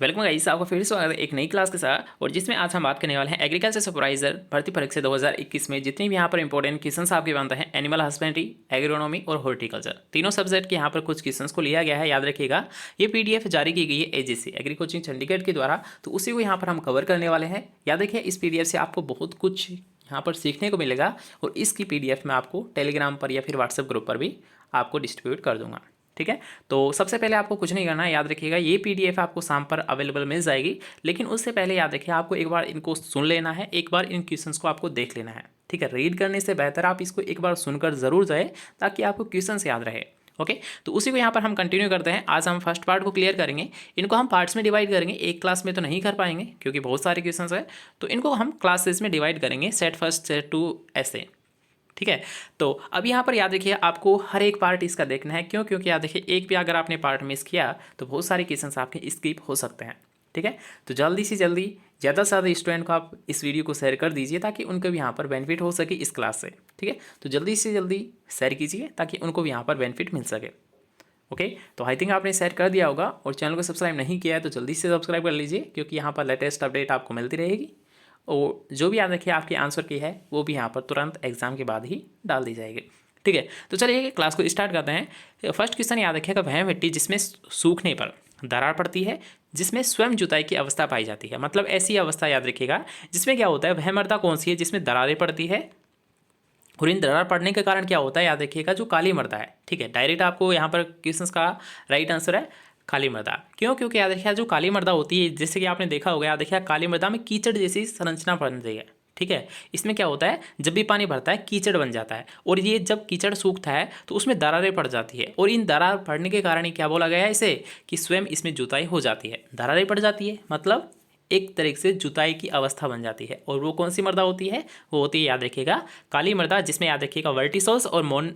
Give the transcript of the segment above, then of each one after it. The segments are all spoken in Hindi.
वेलकम गाइस, आपका फिर से स्वागत है एक नई क्लास के साथ। और जिसमें आज हम बात करने वाले हैं एग्रीकल्चर सुपरवाइजर भर्ती परीक्षा 2021 में जितनी भी यहाँ पर इंपॉर्टेंट क्वेश्चंस आपके बनते हैं एनिमल हस्बेंड्री, एग्रोनॉमी और हॉर्टिकल्चर तीनों सब्जेक्ट के यहाँ पर कुछ क्वेश्चंस को लिया गया है। याद रखिएगा, ये पीडीएफ जारी की गई है एजीसी एग्री कोचिंग चंडीगढ़ के द्वारा, तो उसी को यहाँ पर हम कवर करने वाले हैं। याद रखिए, इस पीडीएफ से आपको बहुत कुछ यहाँ पर सीखने को मिलेगा और इसकी पीडीएफ मैं आपको टेलीग्राम पर या फिर व्हाट्सएप ग्रुप पर भी आपको डिस्ट्रीब्यूट कर दूंगा। ठीक है, तो सबसे पहले आपको कुछ नहीं करना है। याद रखिएगा, ये पीडीएफ आपको शाम पर अवेलेबल मिल जाएगी, लेकिन उससे पहले याद रखिए आपको एक बार इनको सुन लेना है, एक बार इन क्वेश्चंस को आपको देख लेना है। ठीक है, रीड करने से बेहतर आप इसको एक बार सुनकर ज़रूर जाए ताकि आपको क्वेश्चंस याद रहे। ओके, तो उसी को यहाँ पर हम कंटिन्यू करते हैं। आज हम फर्स्ट पार्ट को क्लियर करेंगे। इनको हम पार्ट्स में डिवाइड करेंगे, एक क्लास में तो नहीं कर पाएंगे क्योंकि बहुत सारे क्वेश्चंस है, तो इनको हम क्लासेस में डिवाइड करेंगे, सेट फर्स्ट सेट टू ऐसे। ठीक है, तो अब यहाँ पर याद रखिए आपको हर एक पार्ट इसका देखना है। क्यों? क्योंकि याद रखिए एक भी अगर आपने पार्ट मिस किया तो बहुत सारे क्वेश्चंस आपके स्किप हो सकते हैं। ठीक है, तो जल्दी से जल्दी ज़्यादा से ज़्यादा स्टूडेंट को आप इस वीडियो को शेयर कर दीजिए ताकि उनको भी यहाँ पर बेनिफिट हो सके इस क्लास से। ठीक है, तो जल्दी से जल्दी शेयर कीजिए ताकि उनको भी यहाँ पर बेनिफिट मिल सके। ओके, तो आई थिंक आपने शेयर कर दिया होगा और चैनल को सब्सक्राइब नहीं किया है तो जल्दी से सब्सक्राइब कर लीजिए क्योंकि यहाँ पर लेटेस्ट अपडेट आपको मिलती रहेगी। और जो भी याद रखिए आपकी आंसर की है वो भी यहाँ पर तुरंत एग्जाम के बाद ही डाल दी जाएगी। ठीक है, तो चलिए क्लास को स्टार्ट करते हैं। फर्स्ट क्वेश्चन याद रखिएगा, वह मिट्टी जिसमें सूखने पर दरार पड़ती है, जिसमें स्वयं जुताई की अवस्था पाई जाती है। मतलब ऐसी अवस्था याद रखिएगा जिसमें क्या होता है, वह मृदा कौन सी है जिसमें दरारें पड़ती है और इन दरार पड़ने के कारण क्या होता है, याद रखिएगा जो काली मृदा है। ठीक है, डायरेक्ट आपको यहाँ पर क्वेश्चन का राइट आंसर है काली मृदा। क्यों? क्योंकि याद रखिए जो काली मृदा होती है, जैसे कि आपने देखा होगा, याद रखिए काली मृदा में कीचड़ जैसी संरचना बनती है। ठीक है, इसमें क्या होता है, जब भी पानी भरता है कीचड़ बन जाता है और ये जब कीचड़ सूखता है तो उसमें दरारें पड़ जाती है और इन दरार पड़ने के कारण ही क्या बोला गया है इसे, कि स्वयं इसमें जुताई हो जाती है। दरारें पड़ जाती है मतलब एक तरीके से जुताई की अवस्था बन जाती है। और वो कौन सी मृदा होती है, वो होती है याद रखिएगा काली मृदा, जिसमें याद रखिएगा वर्टिसोल्स और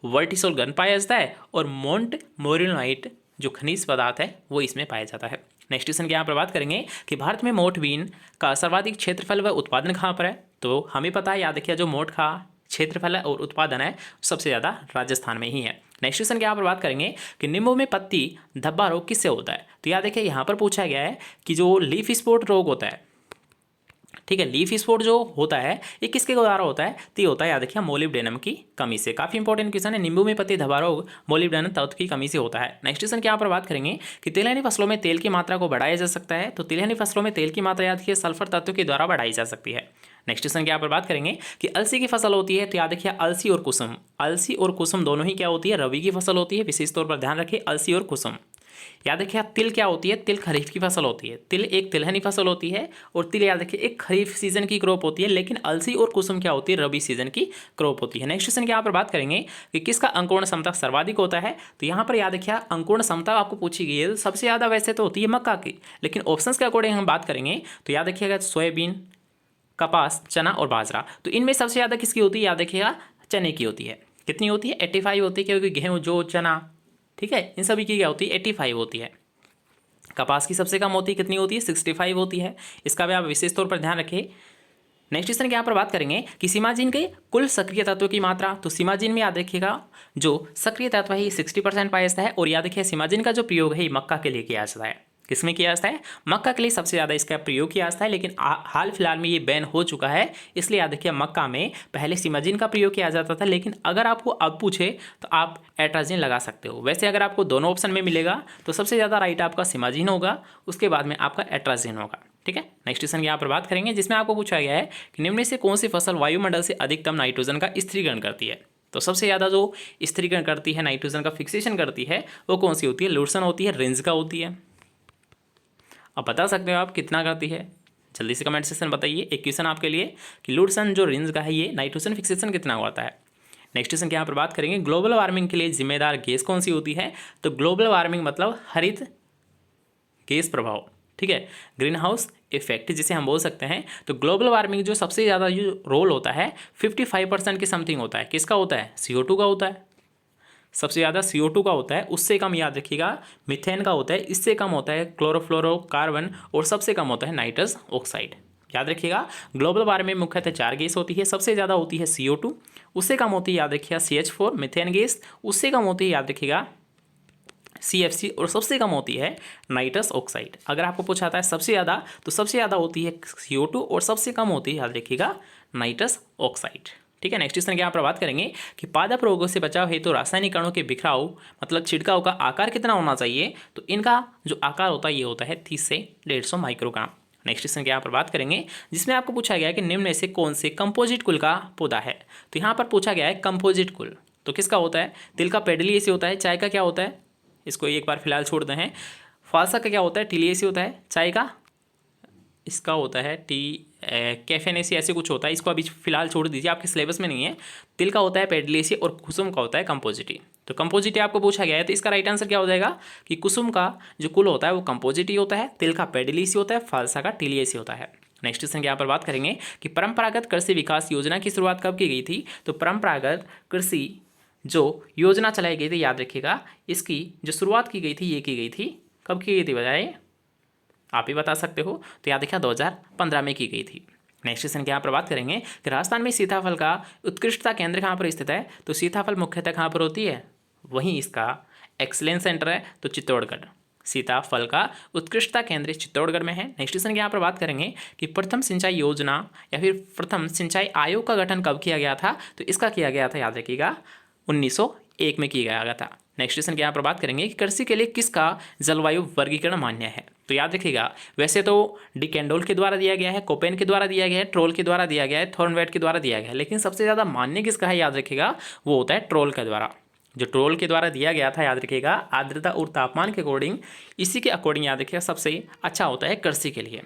वर्टिसोल घन पाया जाता है और मोंट मोरिनाइट जो खनिज पदार्थ है वो इसमें पाया जाता है। नेक्स्ट क्वेश्चन की यहाँ पर बात करेंगे कि भारत में मोठ बीन का सर्वाधिक क्षेत्रफल व उत्पादन कहाँ पर है। तो हमें पता है, याद रखिए जो मोठ का क्षेत्रफल है और उत्पादन है सबसे ज़्यादा राजस्थान में ही है। नेक्स्ट क्वेश्चन की यहाँ पर बात करेंगे कि नींबू में पत्ती धब्बा रोग किससे होता है। तो याद रखिए यहाँ पर पूछा गया है कि जो लीफ स्पॉट रोग होता है, ठीक है, लीफ स्पॉट जो होता है ये किसके द्वारा होता है, तो ये होता है याद रखिए मोलिब्डेनम की कमी से। काफी इंपॉर्टेंट क्वेश्चन है, नींबू में पत्ती धब्बा रोग मोलिब्डेनम तत्व की कमी से होता है। नेक्स्ट क्वेश्चन की यहाँ पर बात करेंगे कि तिलहनी फसलों में तेल की मात्रा को बढ़ाया जा सकता है। तो तिलहनी फसलों में तेल की मात्रा याद रखिए सल्फर तत्व के द्वारा बढ़ाई जा सकती है। नेक्स्ट क्वेश्चन की यहाँ पर बात करेंगे कि अलसी की फसल होती है। तो याद रखिए अलसी और कुसुम, अलसी और कुसुम दोनों ही क्या होती है, रबी की फसल होती है। विशेष तौर पर ध्यान रखिए अलसी और कुसुम। याद रखिए तिल क्या होती है, तिल खरीफ की फसल होती है। तिल एक तिलहनी फसल होती है और तिल याद रखिए एक खरीफ सीजन की क्रॉप होती है, लेकिन अलसी और कुसुम क्या होती है, रबी सीजन की क्रॉप होती है। नेक्स्ट क्वेश्चन के यहाँ पर बात करेंगे कि किसका अंकुरण क्षमता सर्वाधिक होता है। तो यहाँ पर याद रखिए अंकुरण क्षमता आपको पूछी गई है, सबसे ज़्यादा वैसे तो होती है मक्का की, लेकिन ऑप्शंस के अकॉर्डिंग हम बात करेंगे तो याद रखिएगा सोयाबीन, कपास, चना और बाजरा। तो इनमें सबसे ज़्यादा किसकी होती है, याद रखिएगा चने की होती है। कितनी होती है, 85 होती है, क्योंकि गेहूँ जो चना, ठीक है, इन सभी की क्या होती है 85 होती है। कपास की सबसे कम होती है, कितनी होती है 65 होती है। इसका भी आप विशेष तौर पर ध्यान रखिए। नेक्स्ट क्वेश्चन के यहाँ पर बात करेंगे कि सीमाजीन के कुल सक्रिय तत्व की मात्रा। तो सीमाजीन में याद रखिएगा जो सक्रिय तत्व है ये 60% पाया जाता है और याद रखिए सीमाजीन का जो प्रयोग है ये मक्का के लिए किया जाता है। किसमें किया जाता है, मक्का के लिए सबसे ज़्यादा इसका प्रयोग किया जाता है, लेकिन हाल फिलहाल में ये बैन हो चुका है। इसलिए याद रखिए मक्का में पहले सीमाजीन का प्रयोग किया जाता था, लेकिन अगर आपको अब पूछे तो आप एट्राजीन लगा सकते हो। वैसे अगर आपको दोनों ऑप्शन में मिलेगा तो सबसे ज़्यादा राइट आपका सीमाजीन होगा, उसके बाद में आपका एट्राजीन होगा। ठीक है, नेक्स्ट क्वेश्चन की यहाँ पर बात करेंगे जिसमें आपको पूछा गया है कि निम्न से कौन सी फसल वायुमंडल से अधिकतम नाइट्रोजन का स्थिरीकरण करती है। तो सबसे ज़्यादा जो स्थिरीकरण करती है, नाइट्रोजन का फिक्सेशन करती है, वो कौन सी होती है, लुरसन होती है, रेंज का होती है। अब बता सकते हो आप कितना करती है, जल्दी से कमेंट सेक्शन बताइए। एक क्वेश्चन आपके लिए कि लुरसन जो रेंज का है ये नाइट्रोजन फिक्सेशन कितना होता है। नेक्स्ट क्वेश्चन के यहाँ पर बात करेंगे ग्लोबल वार्मिंग के लिए जिम्मेदार गैस कौन सी होती है। तो ग्लोबल वार्मिंग मतलब हरित गैस प्रभाव, ठीक है, ग्रीन हाउस इफेक्ट जिसे हम बोल सकते हैं। तो ग्लोबल वार्मिंग जो सबसे ज़्यादा जो रोल होता है 55% के समथिंग होता है, किसका होता है, CO2 का होता है। सबसे ज़्यादा CO2 का होता है, उससे कम याद रखिएगा मीथेन का होता है, इससे कम होता है क्लोरोफ्लोरोकार्बन और सबसे कम होता है नाइट्रस ऑक्साइड। याद रखिएगा ग्लोबल वार्मिंग में मुख्यतः 4 गैस होती है। सबसे ज़्यादा होती है CO2, उससे कम होती है याद रखिएगा CH4 मीथेन गैस, उससे कम होती है याद रखिएगा CFC और सबसे कम होती है नाइट्रस ऑक्साइड। अगर आपको पूछा जाता है सबसे ज़्यादा, तो सबसे ज़्यादा होती है CO2 और सबसे कम होती है, याद रखिएगा, नाइट्रस ऑक्साइड। ठीक है, नेक्स्ट क्वेश्चन की यहाँ पर बात करेंगे कि पादप रोगों से बचाव हेतु तो रासायनिक कणों के बिखराव मतलब छिड़काव का आकार कितना होना चाहिए? तो इनका जो आकार होता है ये होता है 30 से 150 माइक्रोग्राम। नेक्स्ट क्वेश्चन की यहाँ पर बात करेंगे जिसमें आपको पूछा गया है कि निम्न में से कौन से कंपोजिट कुल का पौधा है? तो यहाँ पर पूछा गया है कंपोजिट कुल, तो किसका होता है? तिल का पेडलिएसी होता है। चाय का क्या होता है? इसको एक बार फिलहाल छोड़ते हैं। फालसा का क्या होता है? टिलिएसी होता है। चाय का इसका होता है कैफेनेसी, ऐसे कुछ होता है, इसको अभी फिलहाल छोड़ दीजिए, आपके सिलेबस में नहीं है। तिल का होता है पेडलिएसी और कुसुम का होता है कंपोजिटी। तो कंपोजिटी आपको पूछा गया है, तो इसका राइट आंसर क्या हो जाएगा कि कुसुम का जो कुल होता है वो कंपोजिटी होता है, तिल का पेडलिएसी होता है, फालसा का टिलिएसी होता है। नेक्स्ट क्वेश्चन की यहाँ पर बात करेंगे कि परंपरागत कृषि विकास योजना की शुरुआत कब की गई थी? तो परंपरागत कृषि जो योजना चलाई गई थी, याद रखिएगा, इसकी जो शुरुआत की गई थी ये की गई थी, कब की गई थी बजाय आप ही बता सकते हो, तो याद रखिए 2015 में की गई थी। नेक्स्ट क्वेश्चन की यहाँ पर बात करेंगे कि राजस्थान में सीताफल का उत्कृष्टता केंद्र कहाँ पर स्थित है? तो सीताफल मुख्यतः कहाँ पर होती है? वहीं इसका एक्सलेंस सेंटर है, तो चित्तौड़गढ़। सीताफल का उत्कृष्टता केंद्र चित्तौड़गढ़ में है। नेक्स्ट क्वेश्चन की यहाँ पर बात करेंगे कि प्रथम सिंचाई योजना या फिर प्रथम सिंचाई आयोग का गठन कब किया गया था? तो इसका किया गया था, याद रखिएगा, 1901 में किया गया था। नेक्स्ट क्वेश्चन की यहाँ पर बात करेंगे कि कृषि के लिए किसका जलवायु वर्गीकरण मान्य है? तो याद रखिएगा, वैसे तो डी कैंडोल के द्वारा दिया गया है, कोपेन के द्वारा दिया गया है, ट्रोल के द्वारा दिया गया है, थॉर्नवेट के द्वारा दिया गया है, लेकिन सबसे ज़्यादा मान्य किसका है? याद रखिएगा, वो होता है ट्रोल के द्वारा। जो ट्रोल के द्वारा दिया गया था, याद रखिएगा, आर्द्रता और तापमान के अकॉर्डिंग, इसी के अकॉर्डिंग याद रखिएगा सबसे अच्छा होता है कृषि के लिए।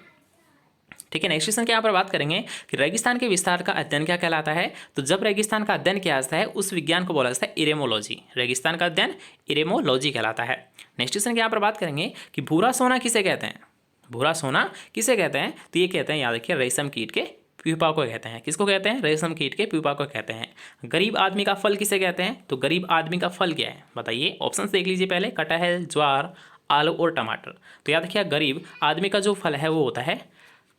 ठीक है, नेक्स्ट क्वेश्चन की यहाँ पर बात करेंगे कि रेगिस्तान के विस्तार का अध्ययन क्या कहलाता है? तो जब रेगिस्तान का अध्ययन किया जाता है उस विज्ञान को बोला जाता है इरेमोलॉजी। रेगिस्तान का अध्ययन इरेमोलॉजी कहलाता है। नेक्स्ट क्वेश्चन की यहाँ पर बात करेंगे कि भूरा सोना किसे कहते हैं? भूरा सोना किसे कहते हैं? तो ये कहते हैं, याद रखिए, रेशम कीट के प्यूपा को कहते हैं। किसको कहते हैं? रेशम कीट के प्यूपा को कहते हैं। गरीब आदमी का फल किसे कहते हैं? तो गरीब आदमी का फल क्या है बताइए? ऑप्शन देख लीजिए पहले, कटहल, ज्वार, आलू और टमाटर। तो याद रखिए, गरीब आदमी का जो फल है वो होता है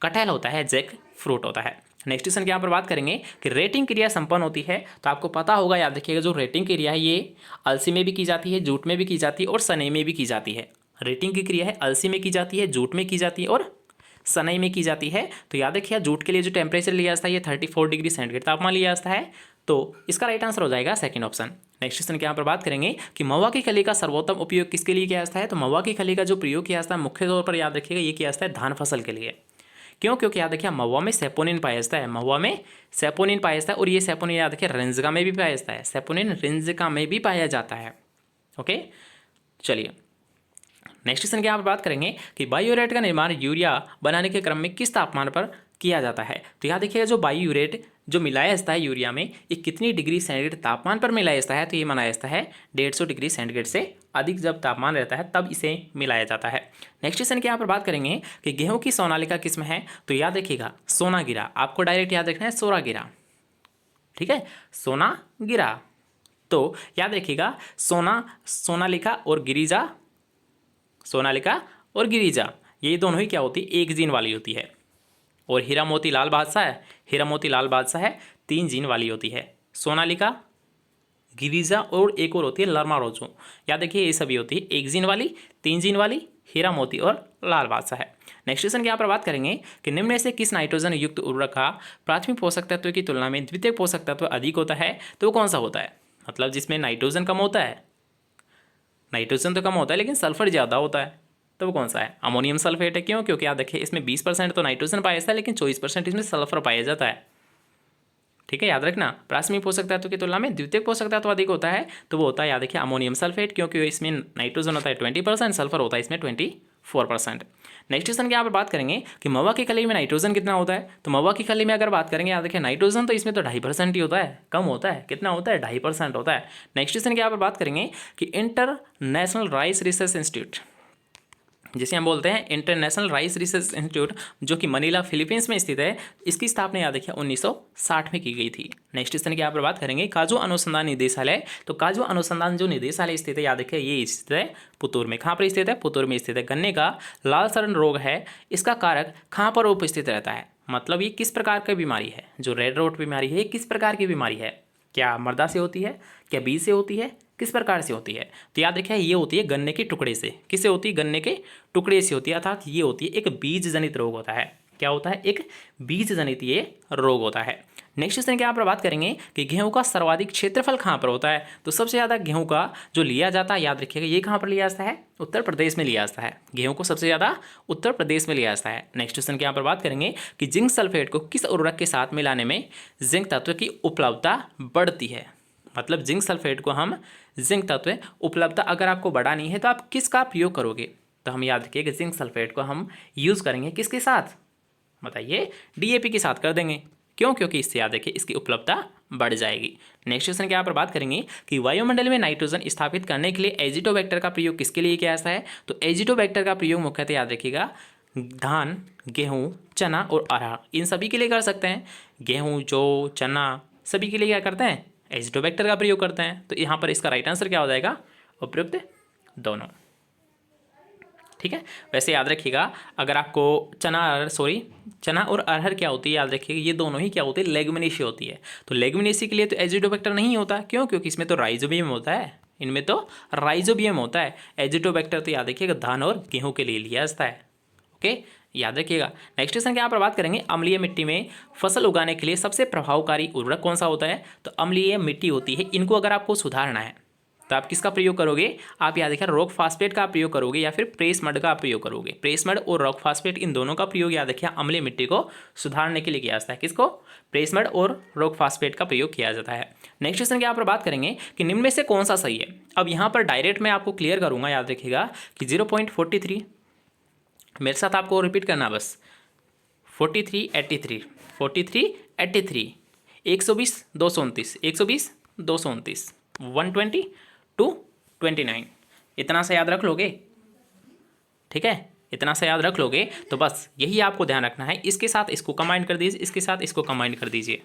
कटहल होता है, जैक फ्रूट होता है। नेक्स्ट क्वेश्चन की यहाँ पर बात करेंगे कि रेटिंग क्रिया संपन्न होती है। तो आपको पता होगा, याद रखिएगा, जो रेटिंग क्रिया है ये अलसी में भी की जाती है, जूट में भी की जाती है और सनई में भी की जाती है। रेटिंग की क्रिया है अलसी में की जाती है, जूट में की जाती है और सनई में की जाती है। तो याद रखिए, जूट के लिए जो टेम्परेचर लिया जाता है ये 34 डिग्री सेंटीग्रेड तापमान लिया जाता है। तो इसका राइट आंसर हो जाएगा सेकंड ऑप्शन। नेक्स्ट क्वेश्चन के यहाँ पर बात करेंगे कि महुआ की खली का सर्वोत्तम उपयोग किसके लिए किया जाता है? तो महुआ की खली का जो प्रयोग किया जाता है मुख्य तौर पर, याद रखिएगा, ये किया जाता है धान फसल के लिए। क्यों? क्योंकि याद रखिए, महुआ में सेपोनिन पाया जाता है, महुआ में सेपोनिन पाया जाता है, और ये सेपोनिन याद रखिए रेंजिका में भी पाया जाता है, सेपोनिन रेंजिका में भी पाया जाता है। ओके, चलिए नेक्स्ट क्वेश्चन की यहाँ पर बात करेंगे कि बायोरेट का निर्माण यूरिया बनाने के क्रम में किस तापमान पर किया जाता है? तो यहाँ देखिएगा, जो बायोरेट जो मिलाया जाता है यूरिया में, ये कितनी डिग्री सेंटीग्रेड तापमान पर मिलाया जाता है? तो ये मनाया जाता है 150 डिग्री सेंटीग्रेड से अधिक जब तापमान रहता है तब इसे मिलाया जाता है। नेक्स्ट क्वेश्चन की यहाँ पर बात करेंगे कि गेहूं की सोनालिका किस्म है? तो याद रखिएगा, सोनागिरा। आपको डायरेक्ट याद रखना है सोनागिरा, ठीक है, सोनागिरा। तो याद रखिएगा, सोनालिका और गिरिजा, सोनालिका और गिरिजा ये दोनों ही क्या होती है? एक जीन वाली होती है। और हीरा मोती लाल बादशाह है, हीरा मोती लाल बादशाह है, 3 जीन वाली होती है, सोनालिका, गिरिजा और एक और होती है लर्मा रोजो। याद रखिए, ये सभी होती है एक जीन वाली, 3 जीन वाली, हीरा मोती और लाल बादशाह है। नेक्स्ट क्वेश्चन की यहाँ पर बात करेंगे कि निम्न में से किस नाइट्रोजन युक्त उर्वरक का प्राथमिक पोषक तत्व की तुलना में द्वितीयक पोषक तत्व अधिक होता है? तो वो कौन सा होता है? मतलब जिसमें नाइट्रोजन कम होता है, नाइट्रोजन तो कम होता है लेकिन सल्फर ज़्यादा होता है, तो वो कौन सा है? अमोनियम सल्फेट है। क्यों? क्योंकि याद रखिए, इसमें 20% तो नाइट्रोजन पाया जाता है लेकिन 24% इसमें सल्फर पाया जाता है। ठीक है, याद रखना, प्राथमिक पोषक तत्व की तुलना में द्वितीयक पोषक तत्व अधिक होता है, तो वो होता है, याद रखिए, अमोनियम सल्फेट, क्योंकि इसमें नाइट्रोजन होता है 20%, सल्फर होता है इसमें 24%। नेक्स्ट क्वेश्चन की यहाँ पर बात करेंगे कि महुआ की खली में नाइट्रोजन कितना होता है? तो महुआ की खली में अगर बात करेंगे, याद रखिए, नाइट्रोजन तो इसमें तो 2.5% ही होता है, कम होता है। कितना होता है? 2.5% होता है। नेक्स्ट क्वेश्चन की यहाँ पर बात करेंगे कि इंटरनेशनल राइस रिसर्च इंस्टीट्यूट, जिसे हम बोलते हैं इंटरनेशनल राइस रिसर्च इंस्टीट्यूट, जो कि मनीला फिलीपींस में स्थित है, इसकी स्थापना याद रखिए 1960 में की गई थी। नेक्स्ट क्वेश्चन की यहाँ पर बात करेंगे काजू अनुसंधान निदेशालय। तो काजू अनुसंधान जो निदेशालय स्थित है, याद रखिए, ये स्थित है पुतूर में। कहाँ पर स्थित है? पुतूर में स्थित है। गन्ने का लाल सड़न रोग है, इसका कारक कहाँ पर उपस्थित रहता है? मतलब ये किस प्रकार की बीमारी है? जो रेड रोट बीमारी है, किस प्रकार की बीमारी है? क्या मृदा से होती है, क्या बीज से होती है, किस प्रकार से होती है? तो याद रखिए ये होती है गन्ने के टुकड़े से। किससे होती है? गन्ने के टुकड़े से होती है, अर्थात ये होती है एक बीज जनित रोग होता है। क्या होता है? एक बीज जनित ये रोग होता है। नेक्स्ट क्वेश्चन के यहाँ पर बात करेंगे कि गेहूं का सर्वाधिक क्षेत्रफल कहाँ पर होता है? तो सबसे ज़्यादा गेहूं का जो लिया जाता है, याद रखिएगा ये कहाँ पर लिया जाता है? उत्तर प्रदेश में लिया जाता है। गेहूं को सबसे ज़्यादा उत्तर प्रदेश में लिया जाता है। नेक्स्ट क्वेश्चन के यहाँ पर बात करेंगे कि जिंक सल्फेट को किस उर्वरक के साथ मिलाने में जिंक तत्व की उपलब्धता बढ़ती है? मतलब जिंक सल्फेट को हम जिंक तत्व उपलब्धता अगर आपको बढ़ानी है तो आप किसका प्रयोग करोगे? तो हम याद रखिए कि जिंक सल्फेट को हम यूज़ करेंगे किसके साथ? बताइए, डीएपी के साथ कर देंगे। क्यों? क्योंकि इससे याद रखिए इसकी उपलब्धता बढ़ जाएगी। नेक्स्ट क्वेश्चन के यहाँ पर बात करेंगे कि वायुमंडल में नाइट्रोजन स्थापित करने के लिए एजिटोबैक्टर का प्रयोग किसके लिए किया जाता है? तो एजिटोबैक्टर का प्रयोग मुख्यतः याद रखिएगा धान, गेहूँ, चना और अरहर, इन सभी के लिए कर सकते हैं। गेहूँ, जौ, चना सभी के लिए क्या करते हैं? एजिटोबैक्टर का प्रयोग करते हैं। तो यहाँ पर इसका राइट आंसर क्या हो जाएगा? उपयुक्त दोनों। ठीक है, वैसे याद रखिएगा अगर आपको चना और अरहर क्या होती है, याद रखिएगा ये दोनों ही क्या होती है? लेगुमिनेसी होती है। तो लेगुमिनेसी के लिए तो एजिटोबैक्टर नहीं होता। क्यों? क्योंकि इसमें तो राइजोबियम होता है, इनमें तो राइजोबियम होता है। एजिटोबैक्टर तो याद रखिएगा धान और गेहूं के लिए लिया जाता है। ओके, याद रखिएगा। नेक्स्ट क्वेश्चन के यहाँ पर बात करेंगे अम्लीय मिट्टी में फसल उगाने के लिए सबसे प्रभावकारी उर्वरक कौन सा होता है? तो अम्लीय मिट्टी होती है, इनको अगर आपको सुधारना है तो आप किसका प्रयोग करोगे? आप याद रखिए रॉक फास्फेट का प्रयोग करोगे या फिर प्रेस मड का प्रयोग करोगे। प्रेस मड और रॉक फास्फेट इन दोनों का प्रयोग याद रखिए अम्लीय मिट्टी को सुधारने के लिए किया जाता है। किसको? प्रेस मड और रॉक फास्फेट का प्रयोग किया जाता है। नेक्स्ट क्वेश्चन के यहाँ पर बात करेंगे कि निम्न में से कौन सा सही है? अब यहाँ पर डायरेक्ट मैं आपको क्लियर करूँगा, याद रखिएगा कि 0.43, मेरे साथ आपको रिपीट करना बस, 43, 83, 43, 83, 120, 229, 120, 229, 120 टू 29, इतना सा याद रख लोगे? ठीक है, इतना सा याद रख लोगे तो बस यही आपको ध्यान रखना है। इसके साथ इसको कंबाइन कर दीजिए, इसके साथ इसको कंबाइन कर दीजिए।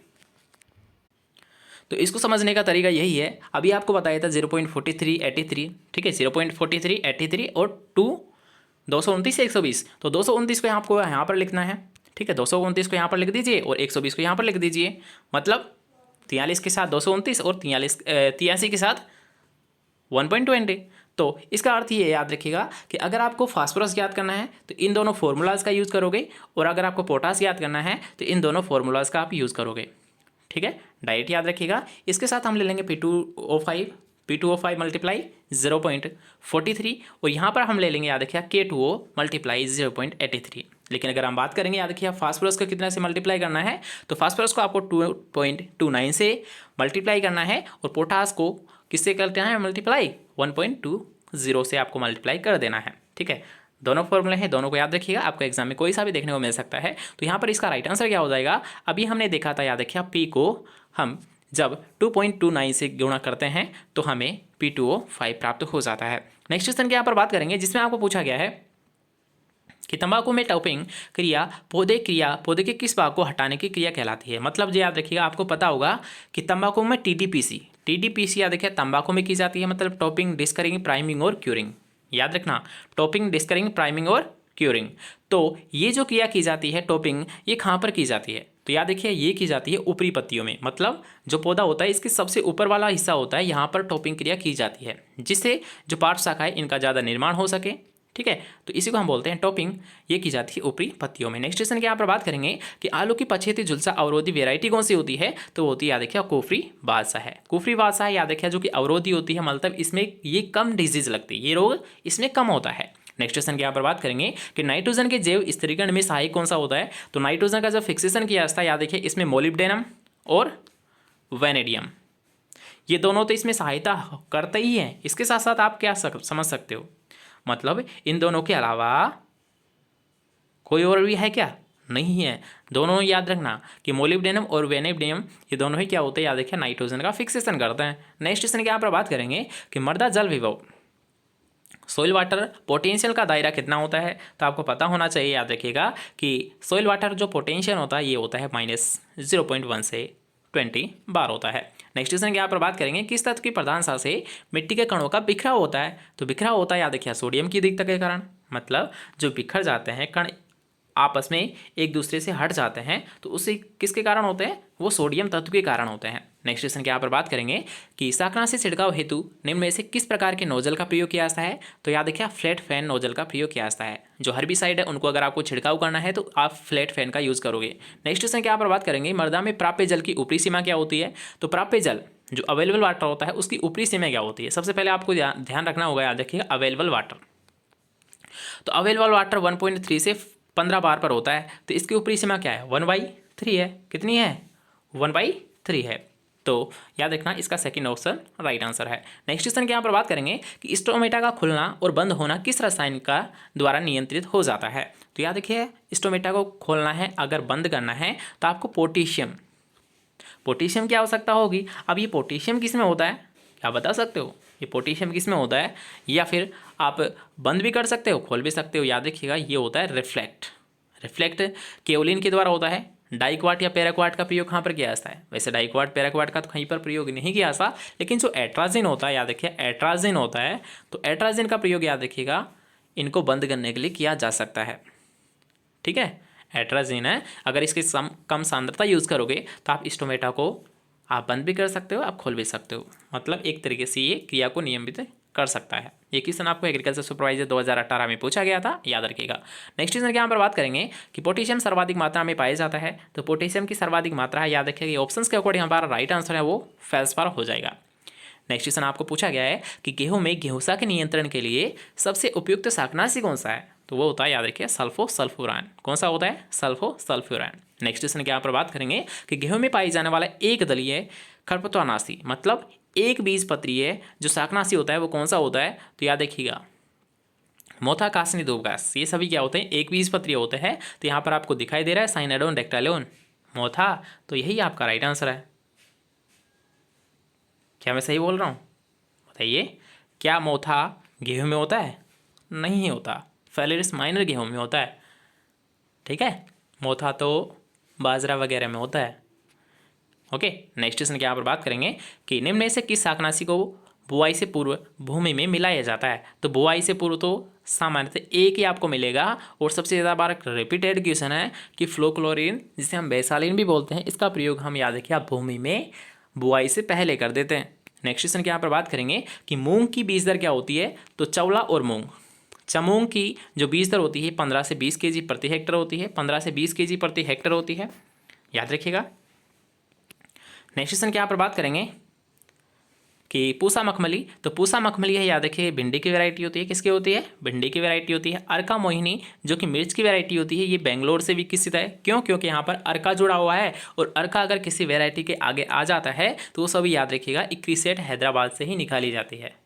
तो इसको समझने का तरीका यही है, अभी आपको बताया था 0.43, 83, ठीक है, 0.43, 83 और 229 से 120। तो 229 को आपको यहाँ पर लिखना है, ठीक है, 229 को यहाँ पर लिख दीजिए और 120 को यहाँ पर लिख दीजिए। मतलब 43 के साथ 229 और 83 के साथ 1.20। तो इसका अर्थ ये याद रखिएगा कि अगर आपको फास्फोरस याद करना है तो इन दोनों फार्मूलाज का यूज़ करोगे, और अगर आपको पोटास याद करना है तो इन दोनों फार्मूलाज का आप यूज़ करोगे। ठीक है, डायरेक्ट याद रखिएगा। इसके साथ हम ले लेंगे P2O5 मल्टीप्लाई 0.43 और यहाँ पर हम ले लेंगे याद रखिएगा K2O मल्टीप्लाई 0.83। लेकिन अगर हम बात करेंगे याद रखिए फास्फोरस को कितना से मल्टीप्लाई करना है, तो फास्फोरस को आपको 2.29 से मल्टीप्लाई करना है और पोटास को किससे करना है मल्टीप्लाई? 1.20 से आपको मल्टीप्लाई कर देना है। ठीक है, दोनों फॉर्मूले हैं, दोनों को याद रखिएगा, आपको एग्जाम में कोई सा भी देखने को मिल सकता है। तो यहाँ पर इसका राइट आंसर क्या हो जाएगा? अभी हमने देखा था, याद रखिए P को हम जब 2.29 से गुणा करते हैं तो हमें P2O5 प्राप्त हो जाता है। नेक्स्ट क्वेश्चन की यहाँ पर बात करेंगे जिसमें आपको पूछा गया है कि तंबाकू में टॉपिंग क्रिया पौधे के किस भाग को हटाने की क्रिया कहलाती है? मतलब जो याद रखिएगा, आपको पता होगा कि तंबाकू में TDPC याद रखिए तंबाकू में की जाती है, मतलब टॉपिंग, डिस्करिंग, प्राइमिंग और क्यूरिंग। याद रखना, टॉपिंग, डिस्करिंग, प्राइमिंग और क्यूरिंग। तो ये जो क्रिया की जाती है टॉपिंग, ये कहाँ पर की जाती है? तो याद रखिए ये की जाती है ऊपरी पत्तियों में, मतलब जो पौधा होता है इसके सबसे ऊपर वाला हिस्सा होता है, यहाँ पर टॉपिंग क्रिया की जाती है, जिससे जो पार्श्व शाखा है इनका ज़्यादा निर्माण हो सके। ठीक है, तो इसी को हम बोलते हैं टॉपिंग, ये की जाती है ऊपरी पत्तियों में। नेक्स्ट क्वेश्चन के यहाँ पर बात करेंगे कि आलू की पछेती झुलसा अवरोधी वैरायटी कौन सी होती है? तो होती है याद रखिए कुफरी बादशाह है। कुफरी बादशाह याद रखिए जो कि अवरोधी होती है, मतलब इसमें ये कम डिजीज लगती है, ये रोग इसमें कम होता है। नेक्स्ट क्वेश्चन के यहाँ पर बात करेंगे कि नाइट्रोजन के जैव स्थिरीकरण में सहायक कौन सा होता है? तो नाइट्रोजन का जब फिक्सेशन किया जाता है, याद रखिए इसमें मोलिब्डेनम और वेनेडियम, ये दोनों तो इसमें सहायता करते ही हैं। इसके साथ साथ आप क्या समझ सकते हो, मतलब इन दोनों के अलावा कोई और भी है क्या? नहीं है। दोनों याद रखना कि मोलिब्डेनम और वेनेडियम ये दोनों ही क्या होते हैं, याद रखिए नाइट्रोजन का फिक्सेशन करते हैं। नेक्स्ट क्वेश्चन के यहाँ पर बात करेंगे कि मृदा जल विभव सोइल वाटर पोटेंशियल का दायरा कितना होता है? तो आपको पता होना चाहिए, याद रखिएगा कि सोइल वाटर जो पोटेंशियल होता है ये होता है -0.1 से 20 बार होता है। नेक्स्ट क्वेश्चन की यहाँ पर बात करेंगे किस तत्व की प्रधानता से मिट्टी के कणों का बिखराव होता है? तो बिखराव होता है याद रखिए सोडियम की अधिकता के कारण, मतलब जो बिखर जाते हैं कण आपस में एक दूसरे से हट जाते हैं तो उससे किसके कारण होते हैं? वो सोडियम तत्व के कारण होते हैं। नेक्स्ट क्वेश्चन के यहाँ पर बात करेंगे कि शाकनाशी छिड़काव हेतु निम्न में से किस प्रकार के नोजल का प्रयोग किया जाता है। तो याद रखिए फ्लैट फैन नोजल का प्रयोग किया जाता है। जो हर्बिसाइड है उनको अगर आपको छिड़काव करना है तो आप फ्लैट फैन का यूज़ करोगे। नेक्स्ट क्वेश्चन के यहाँ पर बात करेंगे मृदा में प्राप्य जल की ऊपरी सीमा क्या होती है। तो प्राप्य जल जो अवेलेबल वाटर होता है उसकी ऊपरी सीमा क्या होती है। सबसे पहले आपको ध्यान रखना होगा, याद रखिएगा अवेलेबल वाटर। तो अवेलेबल वाटर 1.3 से 15 बार पर होता है, तो इसकी ऊपरी सीमा क्या है 1/3 है। कितनी है 1/3 है। तो याद रखना इसका सेकंड ऑप्शन राइट आंसर है। नेक्स्ट क्वेश्चन के यहाँ पर बात करेंगे कि स्टोमेटा का खुलना और बंद होना किस रसायन का द्वारा नियंत्रित हो जाता है। तो याद रखिए स्टोमेटा को खोलना है अगर बंद करना है तो आपको पोटेशियम की आवश्यकता होगी। अब ये पोटेशियम किस में होता है, क्या बता सकते हो ये पोटेशियम किस में होता है, या फिर आप बंद भी कर सकते हो खोल भी सकते हो। याद रखिएगा ये होता है रिफ्लेक्ट केओलिन के द्वारा होता है। डाइक्वाट या पैराक्वाट का प्रयोग कहाँ पर किया जाता है। वैसे डाइक्वाट पैराक्वाट का तो कहीं पर प्रयोग नहीं किया जाता, लेकिन जो एट्राजिन होता है, याद रखिए एट्राजिन होता है, तो एट्राजिन का प्रयोग याद रखिएगा इनको बंद करने के लिए किया जा सकता है। ठीक है, एट्राजिन है, अगर इसकी कम सांद्रता यूज़ करोगे तो आप स्टोमेटा को आप बंद भी कर सकते हो, आप खोल भी सकते हो। मतलब एक तरीके से ये क्रिया को नियमित कर सकता है। ये क्वेश्चन आपको एग्रीकल्चर सुपरवाइजर 2018 में पूछा गया था, याद रखिएगा। नेक्स्ट क्वेश्चन के यहाँ पर बात करेंगे कि पोटेशियम सर्वाधिक मात्रा में पाया जाता है। तो पोटेशियम की सर्वाधिक मात्रा है, याद रखिएगा ऑप्शंस के अकॉर्डिंग हमारा राइट आंसर है वो फेल्सफार हो जाएगा। नेक्स्ट क्वेश्चन आपको पूछा गया है कि गेहूं में गेहूंसा के नियंत्रण के लिए सबसे उपयुक्त शाकनाशी कौन सा है। तो वो होता है, याद रखिए सल्फोसल्फ्यूरान। कौन सा होता है सल्फोसल्फ्यूरान। नेक्स्ट क्वेश्चन के यहाँ पर बात करेंगे कि गेहूं में पाई जाने वाला एक दलीय खरपतवारनाशी मतलब एक बीजपत्रीय जो शाकनाशी होता है वो कौन सा होता है। तो याद रखिएगा मोथा, कासनी, दूबघास, ये सभी क्या होते हैं एक बीजपत्रीय होते हैं। तो यहाँ पर आपको दिखाई दे रहा है साइनाडोन डेक्टालोन मोथा, तो यही आपका राइट आंसर है। क्या मैं सही बोल रहा हूँ, बताइए। क्या मोथा गेहूं में होता है, नहीं होता, फेलिरिस माइनर गेहूं में होता है। ठीक है, मोथा तो बाजरा वगैरह में होता है। ओके, नेक्स्ट क्वेश्चन के यहाँ पर बात करेंगे कि निम्न में से किस शाकनाशी को बुआई से पूर्व भूमि में मिलाया जाता है। तो बुआई से पूर्व तो सामान्यतः एक ही आपको मिलेगा, और सबसे ज़्यादा बार रिपीटेड क्वेश्चन है कि फ्लोक्लोरिन जिसे हम बेसालिन भी बोलते हैं, इसका प्रयोग हम याद रखिए आप भूमि में बुआई से पहले कर देते हैं। नेक्स्ट क्वेश्चन के यहाँ पर बात करेंगे कि मूंग की बीज दर क्या होती है। तो चौला और मूंग, चमूंग की जो बीज दर होती है 15 से 20 kg प्रति हेक्टर होती है, 15 से 20 kg प्रति हेक्टर होती है, याद रखिएगा। नेक्स्ट क्वेश्चन के यहाँ पर बात करेंगे कि पूसा मखमली। तो पूसा मखमली है, याद रखिए भिंडी की वैरायटी होती है। किसकी होती है, भिंडी की वैरायटी होती है। अर्का मोहिनी जो कि मिर्च की वैरायटी होती है, ये बेंगलोर से विकसित है। क्यों, क्योंकि यहाँ पर अर्का जुड़ा हुआ है, और अर्का अगर किसी वैरायटी के आगे आ जाता है तो वो सभी याद रखिएगा इक्रिसेट हैदराबाद से ही निकाली जाती है।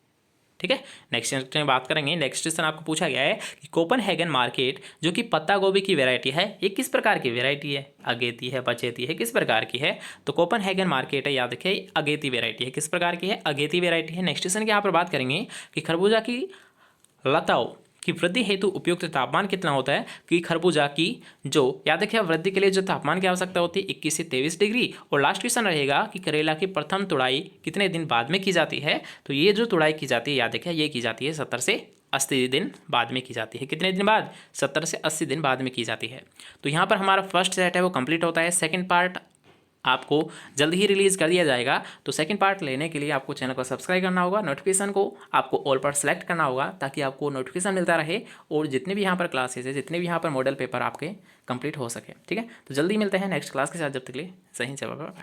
ठीक है, नेक्स्ट क्वेश्चन में बात करेंगे। नेक्स्ट क्वेश्चन आपको पूछा गया है कि कोपनहेगन मार्केट जो कि पत्ता गोभी की वैरायटी है, ये किस प्रकार की वैरायटी है, अगेती है, पचेती है, किस प्रकार की है। तो कोपनहेगन मार्केट है, याद रखिए अगेती वैरायटी है। किस प्रकार की है, अगेती वैरायटी है। नेक्स्ट क्वेश्चन के यहाँ पर बात करेंगे कि खरबूजा की लताओं की वृद्धि हेतु उपयुक्त तापमान कितना होता है। कि खरबूजा की जो याद रखिए वृद्धि के लिए जो तापमान की आवश्यकता होती है 21 से 23 डिग्री। और लास्ट क्वेश्चन रहेगा कि करेला की प्रथम तुड़ाई कितने दिन बाद में की जाती है। तो ये जो तुड़ाई की जाती है, याद रखिए ये की जाती है 70 से 80 दिन बाद में की जाती है। कितने दिन बाद, 70 से 80 दिन बाद में की जाती है। तो यहाँ पर हमारा फर्स्ट सेट है वो कंप्लीट होता है। सेकेंड पार्ट आपको जल्द ही रिलीज़ कर दिया जाएगा। तो सेकंड पार्ट लेने के लिए आपको चैनल को सब्सक्राइब करना होगा, नोटिफिकेशन को आपको ऑल पर सेलेक्ट करना होगा ताकि आपको नोटिफिकेशन मिलता रहे, और जितने भी यहाँ पर क्लासेस है, जितने भी यहाँ पर मॉडल पेपर आपके कंप्लीट हो सके। ठीक है, तो जल्दी मिलते हैं नेक्स्ट क्लास के साथ। जब तक के लिए सही जवाब।